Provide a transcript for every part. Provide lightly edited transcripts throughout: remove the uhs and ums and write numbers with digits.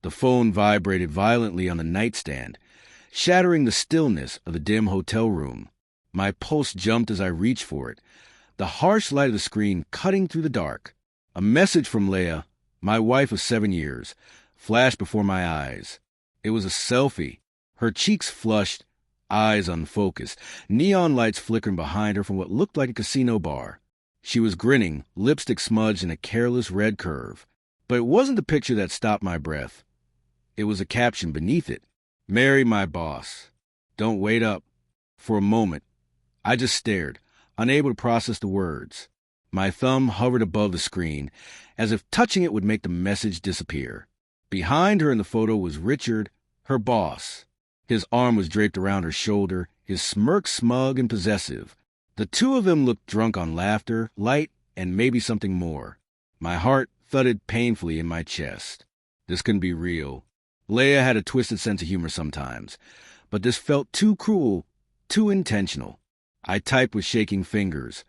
The phone vibrated violently on the nightstand, shattering the stillness of the dim hotel room. My pulse jumped as I reached for it, the harsh light of the screen cutting through the dark. A message from Leah, my wife of 7 years, flashed before my eyes. It was a selfie, her cheeks flushed, eyes unfocused, neon lights flickering behind her from what looked like a casino bar. She was grinning, lipstick smudged in a careless red curve. But it wasn't the picture that stopped my breath. It was a caption beneath it. "Marry my boss. Don't wait up." For a moment, I just stared, unable to process the words. My thumb hovered above the screen, as if touching it would make the message disappear. Behind her in the photo was Richard, her boss. His arm was draped around her shoulder, his smirk smug and possessive. The two of them looked drunk on laughter, light, and maybe something more. My heart thudded painfully in my chest. This couldn't be real. Leah had a twisted sense of humor sometimes, but this felt too cruel, too intentional. I typed with shaking fingers.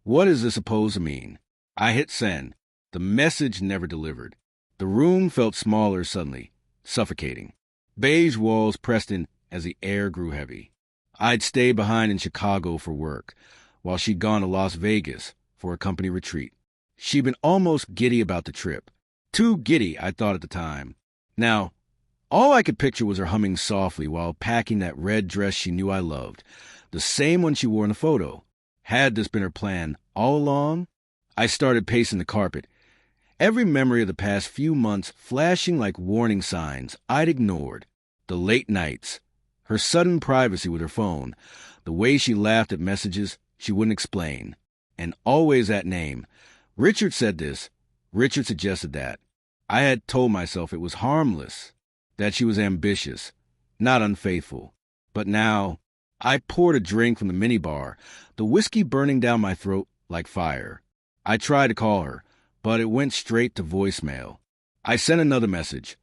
What is this supposed to mean? I hit send. The message never delivered. The room felt smaller suddenly, suffocating. Beige walls pressed in as the air grew heavy. I'd stayed behind in Chicago for work, while she'd gone to Las Vegas for a company retreat. She'd been almost giddy about the trip. Too giddy, I thought at the time. Now, all I could picture was her humming softly while packing that red dress she knew I loved, the same one she wore in the photo. Had this been her plan all along? I started pacing the carpet, every memory of the past few months flashing like warning signs I'd ignored. The late nights, her sudden privacy with her phone, the way she laughed at messages she wouldn't explain, and always that name. Richard said this. Richard suggested that. I had told myself it was harmless, that she was ambitious, not unfaithful. But now, I poured a drink from the minibar, the whiskey burning down my throat like fire. I tried to call her, but it went straight to voicemail. I sent another message.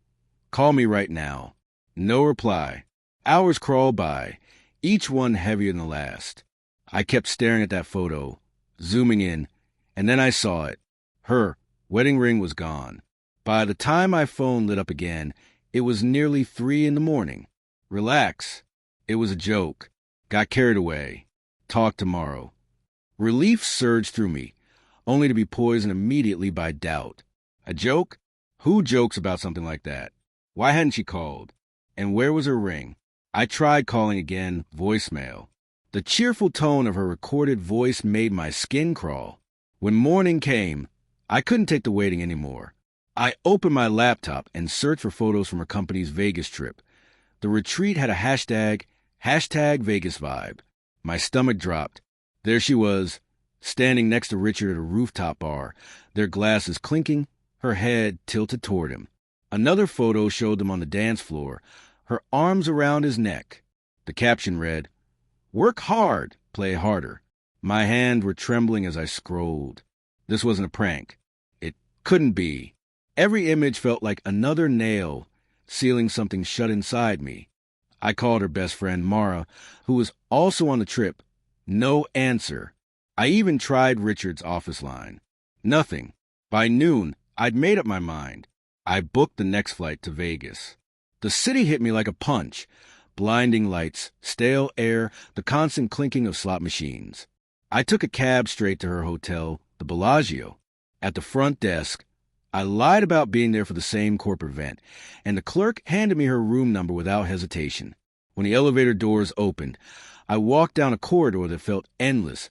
"Call me right now." No reply. Hours crawled by, each one heavier than the last. I kept staring at that photo, zooming in, and then I saw it. Her wedding ring was gone. By the time my phone lit up again, it was nearly 3 a.m. Relax. It was a joke. Got carried away. Talk tomorrow. Relief surged through me, only to be poisoned immediately by doubt. A joke? Who jokes about something like that? Why hadn't she called? And where was her ring? I tried calling again, voicemail. The cheerful tone of her recorded voice made my skin crawl. When morning came, I couldn't take the waiting anymore. I opened my laptop and searched for photos from her company's Vegas trip. The retreat had a hashtag Vegas vibe. My stomach dropped. There she was, standing next to Richard at a rooftop bar, their glasses clinking, her head tilted toward him. Another photo showed them on the dance floor, her arms around his neck. The caption read, "Work hard, play harder." My hands were trembling as I scrolled. This wasn't a prank. It couldn't be. Every image felt like another nail sealing something shut inside me. I called her best friend, Mara, who was also on the trip. No answer. I even tried Richard's office line. Nothing. By noon, I'd made up my mind. I booked the next flight to Vegas. The city hit me like a punch. Blinding lights, stale air, the constant clinking of slot machines. I took a cab straight to her hotel, the Bellagio. At the front desk, I lied about being there for the same corporate event, and the clerk handed me her room number without hesitation. When the elevator doors opened, I walked down a corridor that felt endless,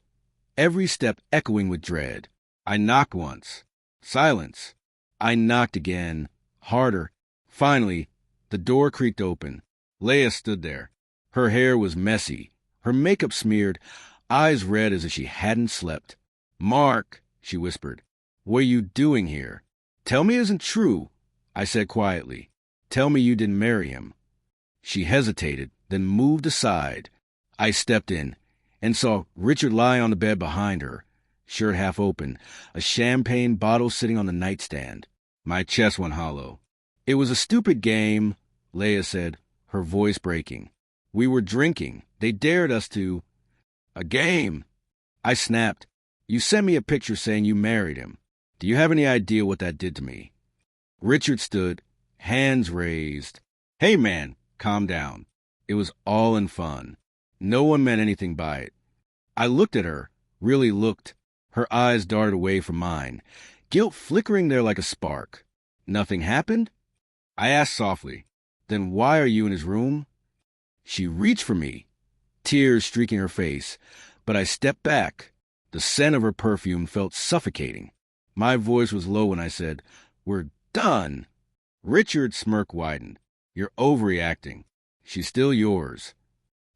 every step echoing with dread. I knocked once. Silence. I knocked again, harder. Finally, the door creaked open. Leah stood there. Her hair was messy, her makeup smeared, eyes red as if she hadn't slept. "Mark," she whispered, "what are you doing here?" "Tell me it isn't true," I said quietly. "Tell me you didn't marry him." She hesitated, then moved aside. I stepped in and saw Richard lie on the bed behind her, shirt half open, a champagne bottle sitting on the nightstand. My chest went hollow. "It was a stupid game," Leah said, her voice breaking. "We were drinking. They dared us to—" "A game?" I snapped. "You sent me a picture saying you married him. Do you have any idea what that did to me?" Richard stood, hands raised. Hey man, calm down. It was all in fun. No one meant anything by it. I looked at her, really looked. Her eyes darted away from mine, guilt flickering there like a spark. Nothing happened? I asked softly, then why are you in his room? She reached for me, tears streaking her face, but I stepped back. The scent of her perfume felt suffocating. My voice was low when I said, "We're done." Richard's smirk widened. "You're overreacting. She's still yours."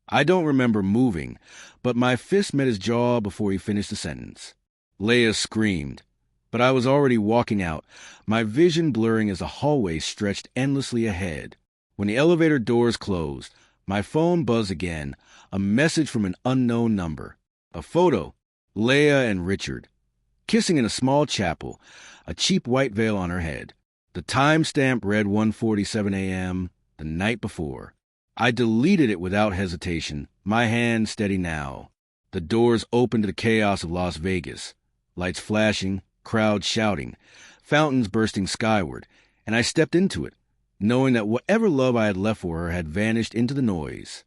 I don't remember moving, but my fist met his jaw before he finished the sentence. Leia screamed, but I was already walking out, my vision blurring as the hallway stretched endlessly ahead. When the elevator doors closed, my phone buzzed again, a message from an unknown number. A photo, Leia and Richard, kissing in a small chapel, a cheap white veil on her head. The timestamp read 1:47 a.m., the night before. I deleted it without hesitation, my hand steady now. The doors opened to the chaos of Las Vegas, lights flashing, crowds shouting, fountains bursting skyward, and I stepped into it, knowing that whatever love I had left for her had vanished into the noise.